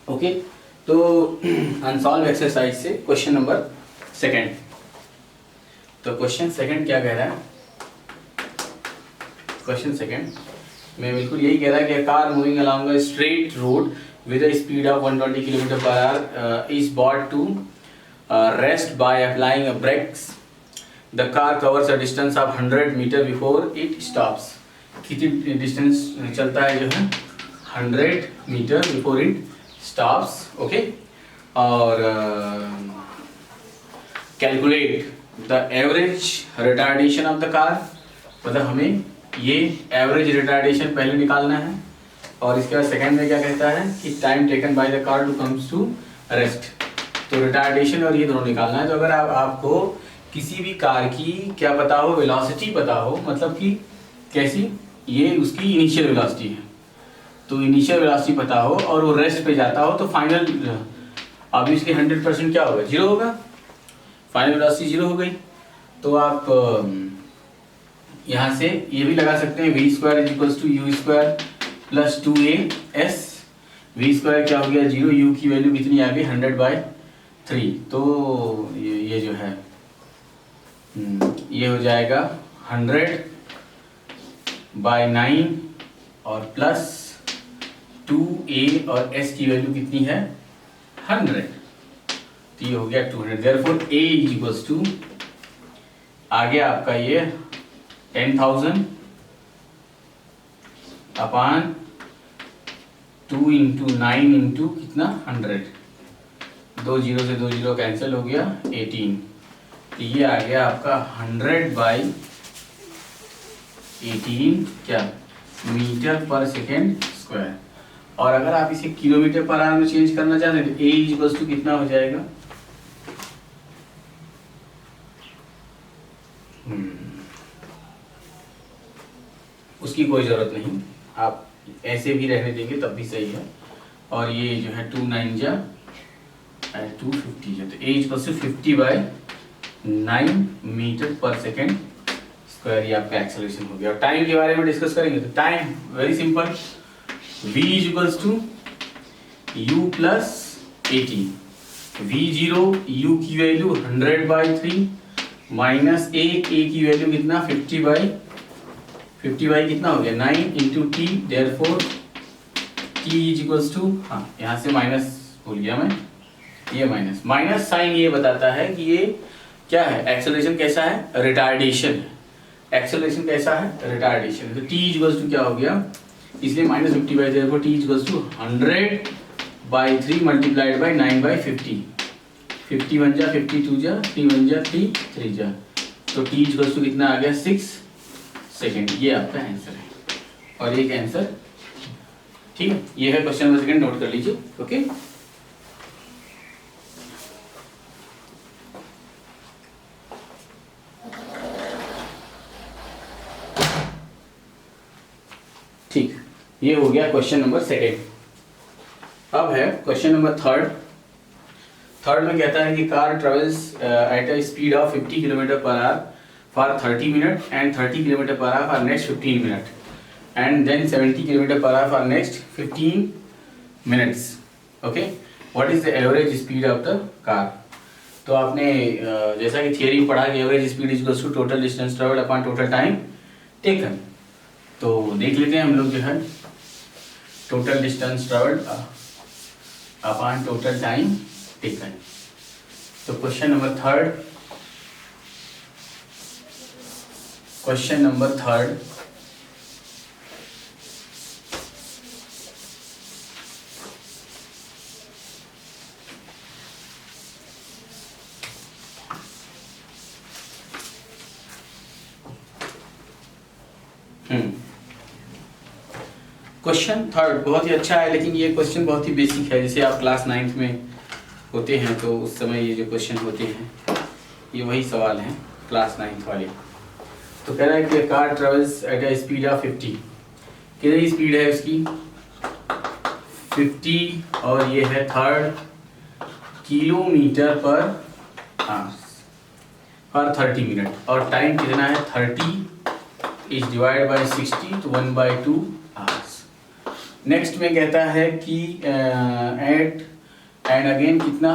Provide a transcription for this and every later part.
Okay, तो unsolved exercise से question number second. तो क्वेश्चन सेकंड क्या कह रहा है? क्वेश्चन सेकंड में बिल्कुल यही कह रहा है कि car moving along a straight road with a speed of 120 km per hour is brought to rest by applying a brakes. The car covers a distance of 100 meter before it stops. कितनी distance चलता है जो है 100 metre before it stops. Okay, और calculate the average retardation of the car. मतलब हमें ये average retardation पहले निकालना है, और इसके बाद सेकंड में क्या कहता है कि time taken by the car to comes to rest. तो रिटार्डेशन और ये दोनों निकालना है। तो अगर आपको किसी भी कार की क्या पता हो, वेलोसिटी पता हो, मतलब कि कैसी, ये उसकी इनिशियल वेलोसिटी है, तो इनिशियल वेलोसिटी पता हो और वो रेस्ट पे जाता हो, तो फाइनल ऑब्वियसली 100% क्या होगा, जीरो होगा। फाइनल वेलोसिटी जीरो हो गई। तो आप यहाँ से ये भी लगा सकते हैं, v square is equals to u square plus 2as। v square क्या हो गया, जीरो, u की वैल्यू कितनी आ गई 100/3। तो ये जो है ये हो जाएगा 100/9 और प्लस 2a और s की वैल्यू कितनी है 100, तो ये हो गया 200। Therefore a is equals to आ गया आपका ये 10,000 अपॉन 2 × 9 × कितना 100, 2 जीरो से 2 जीरो कैंसिल हो गया 18। तो ये आ गया आपका 100/18 क्या मीटर पर सेकेंड स्क्वायर। और अगर आप इसे किलोमीटर पर आवर में चेंज करना चाहते हैं तो a इक्वल्स टू कितना हो जाएगा, उसकी कोई जरूरत नहीं, आप ऐसे भी रहने देंगे तब भी सही है। और ये जो है 2 9 जा 250 है, तो a इक्वल्स टू 50/9 मीटर पर सेकेंड स्क्वायर। ये आपका एक्सेलरेशन हो गया। और टाइम के बारे में डिस्कस करेंगे तो time very simple, v equals to u plus 80। v0 u की वैल्यू 100/3 माइनस a की वैल्यू कितना 50 बाई कितना हो गया 9 × t। Therefore t is equals to, हाँ यहाँ से माइनस भूल गया मैं, ये माइनस साइन ये बताता है कि ये क्या है, एक्सेलरेशन कैसा है, रिटार्डेशन है। एक्सेलरेशन कैसा है, रिटार्डेशन। तो t इज इक्वल्स टू क्या हो गया, इसलिए -50/, therefore t is equals to 100/3 multiplied by 9/50। 50 1 जा 52 जा 3 1 जा 3 3 जा, तो t इज इक्वल्स टू कितना आ गया 6 सेकेंड। ये आपका आंसर है, और एक आंसर ठीक है। ये है क्वेश्चन नंबर सेकंड, नोट कर लीजिए। ओके, ठीक, ये हो गया क्वेश्चन नंबर सेकंड। अब है क्वेश्चन नंबर थर्ड। थर्ड में कहता है कि car travels at a speed of 50 km/h for 30 minutes and 30 km/h for next 15 minutes and then 70 km/h for next 15 minutes. Okay, what is the average speed of the car? तो आपने जैसा कि theory पढ़ा कि average speed is equals to total distance travelled upon total time taken. तो देख लेते हैं हम लोग जो है total distance travelled upon total time taken. तो question number third, question number third, question third बहुत ही अच्छा है, लेकिन ये क्वेश्चन बहुत ही बेसिक है। जैसे आप क्लास 9th में होते हैं तो उस समय ये जो क्वेश्चन होते हैं ये वही सवाल हैं क्लास 9th वाले। तो कह रहा है कि car travels at a speed of 50, कितनी स्पीड है उसकी 50, और ये है third kilometre per hour for 30 minute, और टाइम कितना है 30 इज डिवाइड बाय 60, तो 1/2 आवर्स। नेक्स्ट में कहता है कि एट एंड अगेन कितना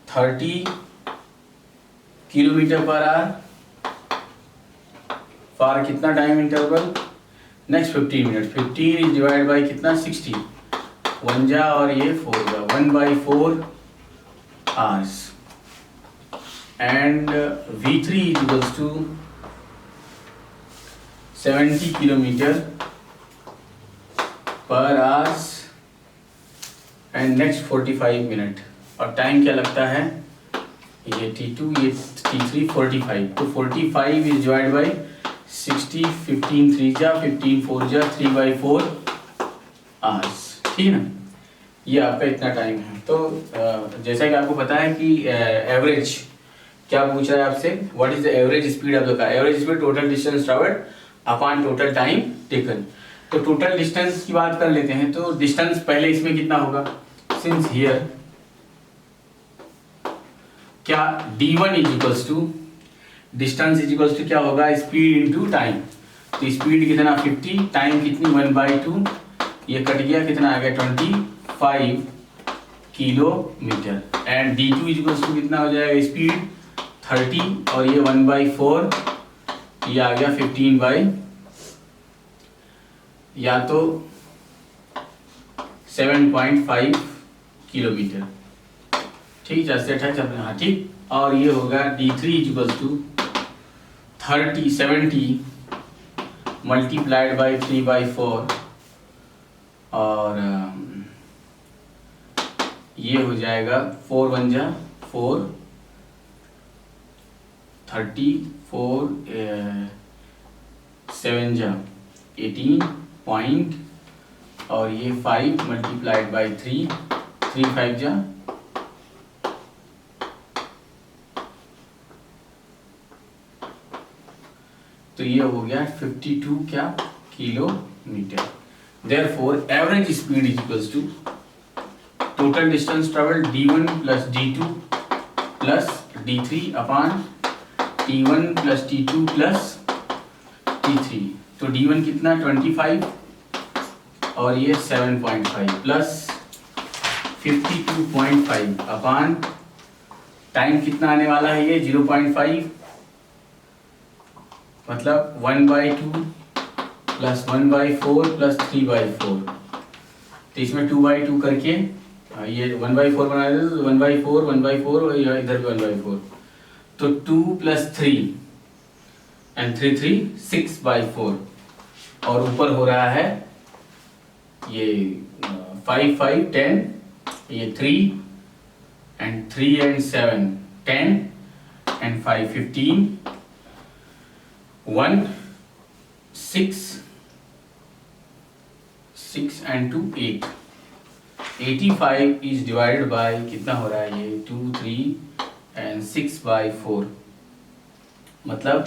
30 किलोमीटर पर आवर फॉर कितना time interval, next 15 minute. 15 is divide by कितना 60, 1 जा और ये 4 जा, 1/4 hours. And V3 is equals to 70 kilometre per hours and next 45 minute. और टाइम क्या लगता है, ये T2 ये T3 45, तो 45 इज डिवाइड बाई 60, 15 3 जा 15 4 जा 3/4 आवर्स, ठीक है ना। ये आपका इतना टाइम है। तो जैसा कि आपको पता है कि एवरेज क्या पूछ रहा है आपसे, what is the average speed of the car. Average speed total distance travelled upon total time taken. तो टोटल डिस्टेंस की बात कर लेते हैं, तो डिस्टेंस पहले इसमें कितना होगा, सिंस हियर क्या d1 is equals to distance is equals to क्या होगा, स्पीड इनटू टाइम। तो स्पीड कितना 50, टाइम कितनी 1/2, ये कट गया कितना आ गया 25 kilometre. And d2 is equals to कितना हो जाएगा, स्पीड 30 और ये 1/4, ये आ गया 15 या तो 7.5 किलोमीटर, ठीक है। हाँ ठीक। और ये होगा d3 equals to 70 multiplied by 3/4 और ये हो जाएगा 4 1 जा 4, 34 7 जा 18 पॉइंट और ये 5 मल्टीप्लाइड बाई 3, 3 5 जा तो ये हो गया 52 क्या kilometre. Therefore average speed is equals to total distance travelled d1 plus d2 plus d3 upon t1 plus t2 plus t3। तो d1 कितना 25 और ये 7.5 प्लस 52.5 अपॉन टाइम कितना आने वाला है, ये 0.5 मतलब 1/2 प्लस 1/4 प्लस 3/4। तो इसमें 2/2 करके ये 1/4 बना देते, तो 1/4 1/4 और इधर भी 1/4, तो 2 प्लस 3 एंड 3 3 6/4 और ऊपर हो रहा है ये 5 5 10, ये 3 and 3 and 7 10 and 5 15 1 6 6 and 2 8। 85 is divided by कितना हो रहा है, ये 2 3 and 6/4 मतलब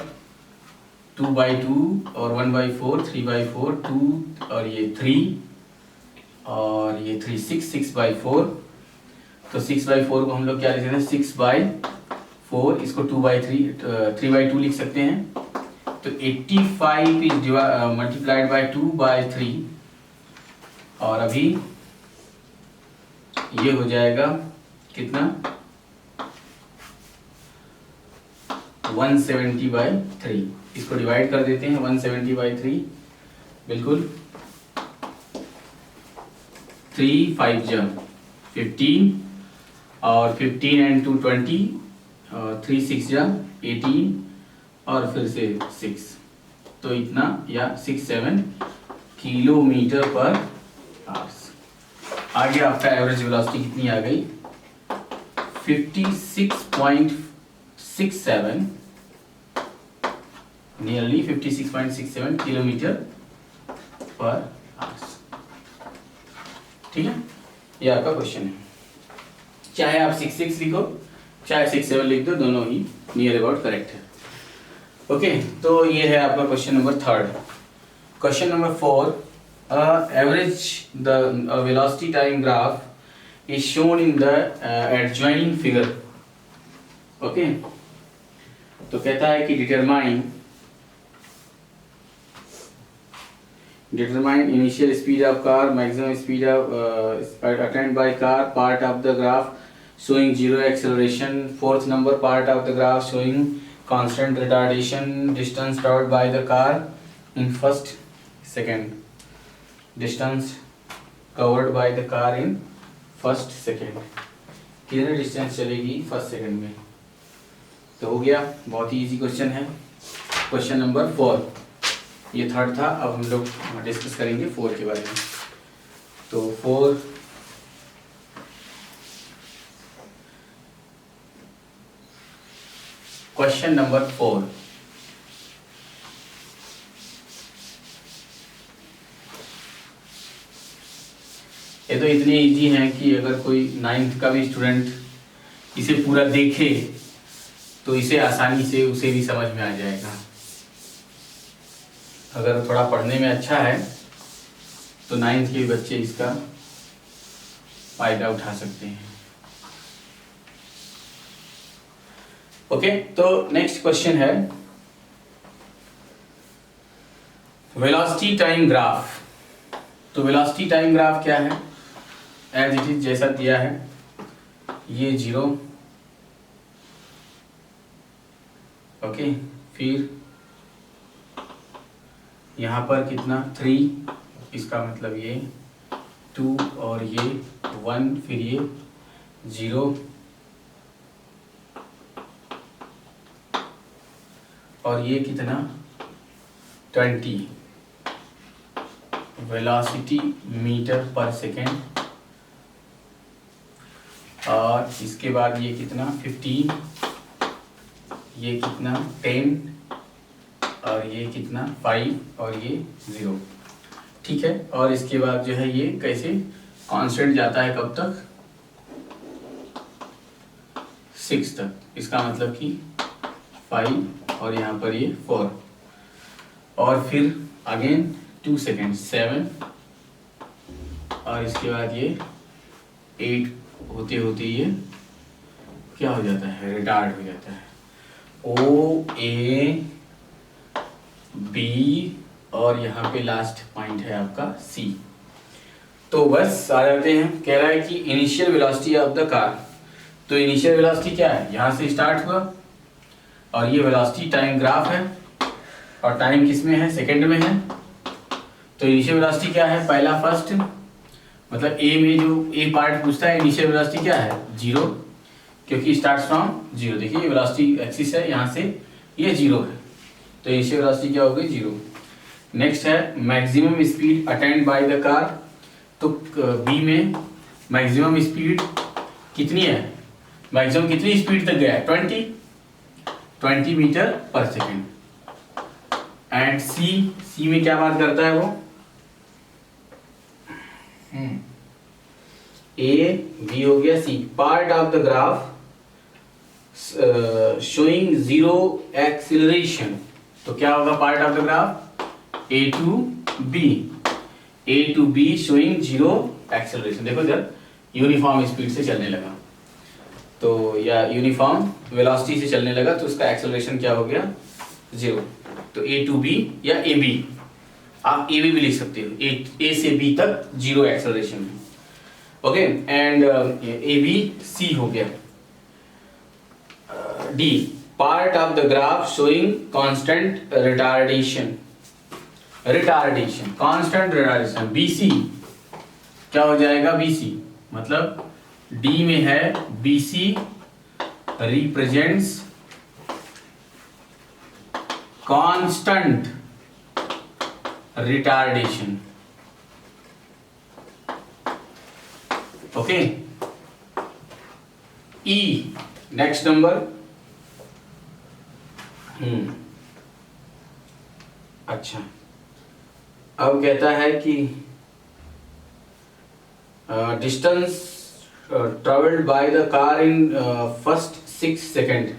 2/2 और 1/4 3/4 2 और ये 3 और ये 3 6/4। तो 6/4 को हम लोग क्या लिख सकते हैं 6/4, इसको 3/2 लिख सकते हैं। तो 85 इज मल्टीप्लाइड बाय 2/3 और अभी ये हो जाएगा कितना 170/3। इसको डिवाइड कर देते हैं 170/3, बिल्कुल 3 5 जा 15 और 15 एंड 2 20 और 3 6 जा 18 और फिर से 6, तो इतना या 6 7 किलोमीटर पर आवर्स। आगे आपका एवरेज वेलोसिटी कितनी आ गई 56.67, नियरली 56.67 किलोमीटर पर आवर्स, ठीक है। ये आपका क्वेश्चन है, चाहे आप 66 लिखो चाहे 67 लिख दो, दोनों ही नियर अबाउट करेक्ट है। ओके तो ये है आपका question number 3। Question number 4, average the velocity time graph is shown in the adjoining figure. Okay तो कहता है कि determine Determine initial speed of car, maximum speed of attained by car, part of the graph showing zero acceleration. Fourth number, part of the graph showing constant retardation, distance traveled by the car in first second, distance covered by the car in first second, कितने distance चलेगी first second में। तो हो गया, बहुत ही easy question है। Question number 4, ये third था। अब हम लोग डिस्कस करेंगे 4 के बारे में। तो 4 क्वेश्चन नंबर 4, ये तो इतने इजी हैं कि अगर कोई 9th का भी स्टूडेंट इसे पूरा देखे तो इसे आसानी से उसे भी समझ में आ जाएगा। अगर थोड़ा पढ़ने में अच्छा है तो 9th के बच्चे इसका फायदा उठा सकते हैं। ओके, तो नेक्स्ट क्वेश्चन है वेलोसिटी टाइम ग्राफ। तो वेलोसिटी टाइम ग्राफ क्या है? एज इट इज जैसा दिया है, ये 0, ओके, फिर यहाँ पर कितना 3, इसका मतलब ये 2 और ये 1, फिर ये 0 और ये कितना 20 वेलोसिटी मीटर पर सेकेंड, और इसके बाद ये कितना 15, ये कितना 10 और ये कितना 5 और ये 0, ठीक है। और इसके बाद जो है ये कैसे कांस्टेंट जाता है कब तक? 6 तक, इसका मतलब कि 5 और यहाँ पर ये 4 और फिर अगेन 2 सेकेंड 7 और इसके बाद ये 8 होते होते ये क्या हो जाता है? रिटार्ड हो जाता है। O A B और यहाँ पे लास्ट पॉइंट है आपका C। तो बस आ जाते हैं। कह रहा है कि initial velocity of the car. तो इनिशियल वेलोसिटी क्या है? यहाँ से स्टार्ट हुआ और ये वेलोसिटी टाइम ग्राफ है और टाइम किस में है? सेकंड में है। तो इनिशियल वेलोसिटी क्या है? पहला फर्स्ट, मतलब ए में जो ए पार्ट पूछता है इनिशियल वेलोसिटी क्या है? 0, क्योंकि स्टार्ट फ्रॉम 0। देखिए ये वेलोसिटी एक्सिस है, यहाँ से ये 0 है, तो इनिशियल वेलोसिटी क्या होगी? 0। नेक्स्ट है maximum speed attend bye the car. तो बी में मैक्सिमम स्पीड कितनी है? मैक्सिमम कितनी स्पीड तक गया है? 20 मीटर पर सेकेंड। एंड सी में क्या बात करता है वो? ए बी हो गया C. Part of the graph showing 0 acceleration. तो क्या होगा part of the graph? A to B showing 0 acceleration. देखो जब यूनिफॉर्म स्पीड से चलने लगा तो, या यूनिफॉर्म वेलोसिटी से चलने लगा तो उसका एक्सीलरेशन क्या हो गया? 0। तो ए टू बी या ए बी, आप ए भी लिख सकते हो, ए से बी तक 0 एक्सेलरेशन है। Okay, and A B C हो गया। D part of the graph showing constant retardation constant retardation. B C क्या हो जाएगा? बी सी मतलब डी में है B C represents constant retardation. Okay, E next number. अच्छा, अब कहता है कि distance travelled by the car in first 6 second.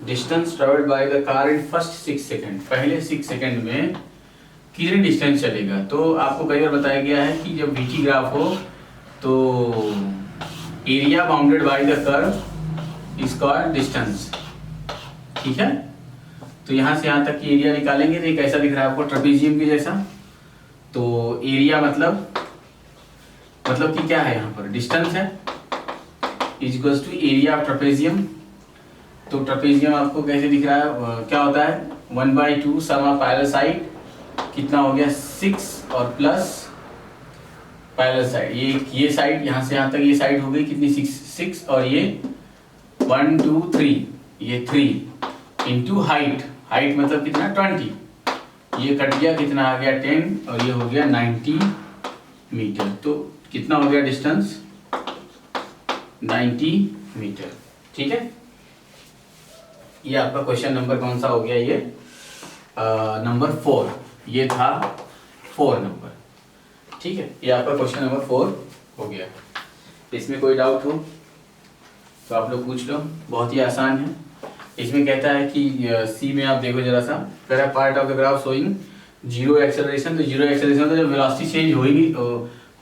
Distance travelled by the car in first 6 second. पहले 6 सेकेंड में कितनी डिस्टेंस चलेगा? तो आपको कई बार बताया गया है कि जब वीटी ग्राफ हो तो area bounded by the curve is called distance, ठीक है। तो यहाँ से यहाँ तक की एरिया निकालेंगे तो ये कैसा दिख रहा है आपको? ट्रेपेजियम के जैसा। तो एरिया मतलब कि क्या है यहाँ पर डिस्टेंस है is equals to area of trapezium. तो ट्रेपेजियम आपको कैसे दिख रहा है, क्या होता है 1/2 सम ऑफ पैरेलल साइड, कितना हो गया 6 और प्लस पैरेलल साइड, ये साइड यहाँ से यहाँ तक ये साइड हो गई कितनी 6 और ये 1 2 3 ये 3 इंटू हाइट मतलब कितना 20, ये कट गया कितना आ गया 10 और ये हो गया 90 मीटर। तो कितना हो गया डिस्टेंस 90 मीटर। ठीक है, ये आपका क्वेश्चन नंबर कौन सा हो गया, ये नंबर 4, ये था 4 नंबर। ठीक है, ये आपका क्वेश्चन नंबर 4 हो गया। इसमें कोई डाउट हो तो आप लोग पूछ लो, बहुत ही आसान है। इसमें कहता है कि सी में आप देखो जरा सा, कह रहा है part of the graph showing zero acceleration. तो जीरो एक्सेलरेशन तो जब वेलोसिटी चेंज होगी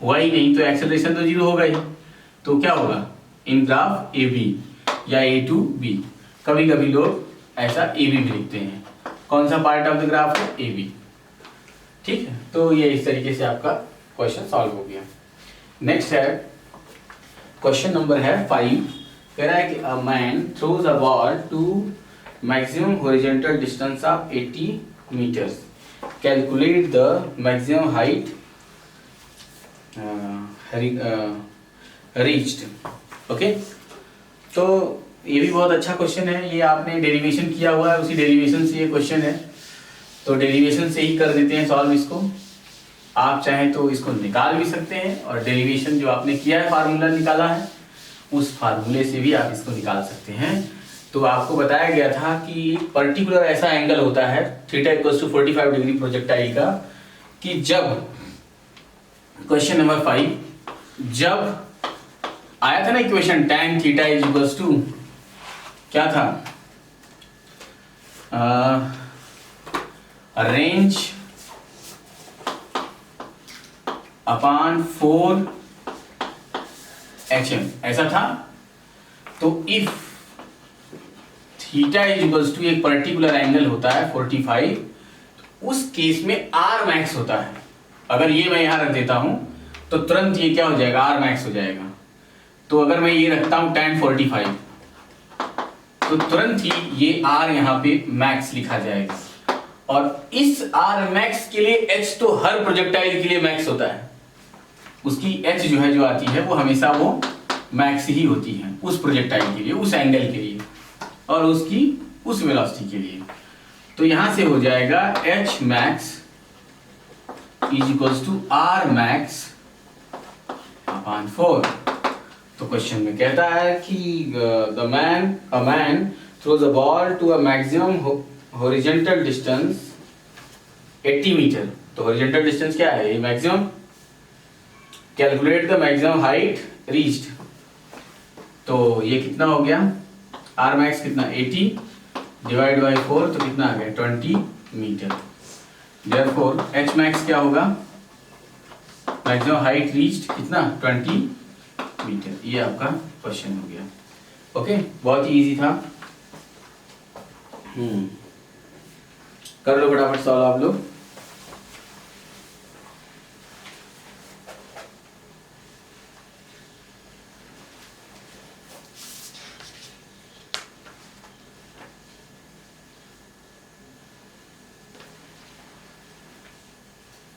हुआ ही नहीं तो एक्सेलरेशन तो जीरो होगा ही। तो क्या होगा इन ग्राफ ए बी या ए टू बी, कभी कभी लोग ऐसा ए बी भी लिखते हैं। कौन सा पार्ट ऑफ द ग्राफ है ए बी। ठीक है, तो ये इस तरीके से आपका क्वेश्चन सॉल्व हो गया। नेक्स्ट है क्वेश्चन नंबर है 5, कह रहा है कि a man throws a ball to maximum horizontal distance of 80 metres, calculate the maximum height reached. Okay, तो ये भी बहुत अच्छा क्वेश्चन है, ये आपने डेरिवेशन किया हुआ है, उसी डेरिवेशन से ये क्वेश्चन है, तो डेरिवेशन से ही कर देते हैं सॉल्व इसको। आप चाहें तो इसको निकाल भी सकते हैं और डेरिवेशन जो आपने किया है फार्मूला निकाला है उस फार्मूले से भी आप इसको निकाल सकते हैं। तो आपको बताया गया था कि पर्टिकुलर ऐसा एंगल होता है theta equals to 45 degree projectile का, कि जब क्वेश्चन नंबर 5 जब आया था ना equation tan theta is equals to क्या था रेंज अपॉन 4 HM ऐसा था। तो if theta is equals to एक पर्टिकुलर एंगल होता है 45, उस केस में R मैक्स होता है। अगर ये मैं यहां रख देता हूं तो तुरंत ये क्या हो जाएगा R मैक्स हो जाएगा। तो अगर मैं ये रखता हूं tan 45 तो तुरंत ही ये R यहाँ पे मैक्स लिखा जाएगा। और इस R मैक्स के लिए H तो हर प्रोजेक्टाइल के लिए मैक्स होता है, उसकी H जो है जो आती है वो हमेशा वो मैक्स ही होती है उस प्रोजेक्टाइल के लिए, उस एंगल के लिए और उसकी उस वेलोसिटी के लिए। तो यहां से हो जाएगा H max is equals to R max upon 4। तो क्वेश्चन में कहता है कि a man throws a ball to a maximum horizontal distance 80 metre. तो हॉरिजॉन्टल डिस्टेंस क्या है, ये maximum. Calculate the maximum height reached. तो ये कितना हो गया R मैक्स कितना 80 डिवाइड बाई 4 तो कितना आ गया 20 मीटर। देयरफॉर H मैक्स क्या होगा, मैक्सिमम हाइट रीच्ड कितना 20 मीटर। ये आपका क्वेश्चन हो गया। ओके, बहुत ही इजी था। कर लो फटाफट सॉल्व आप लोग।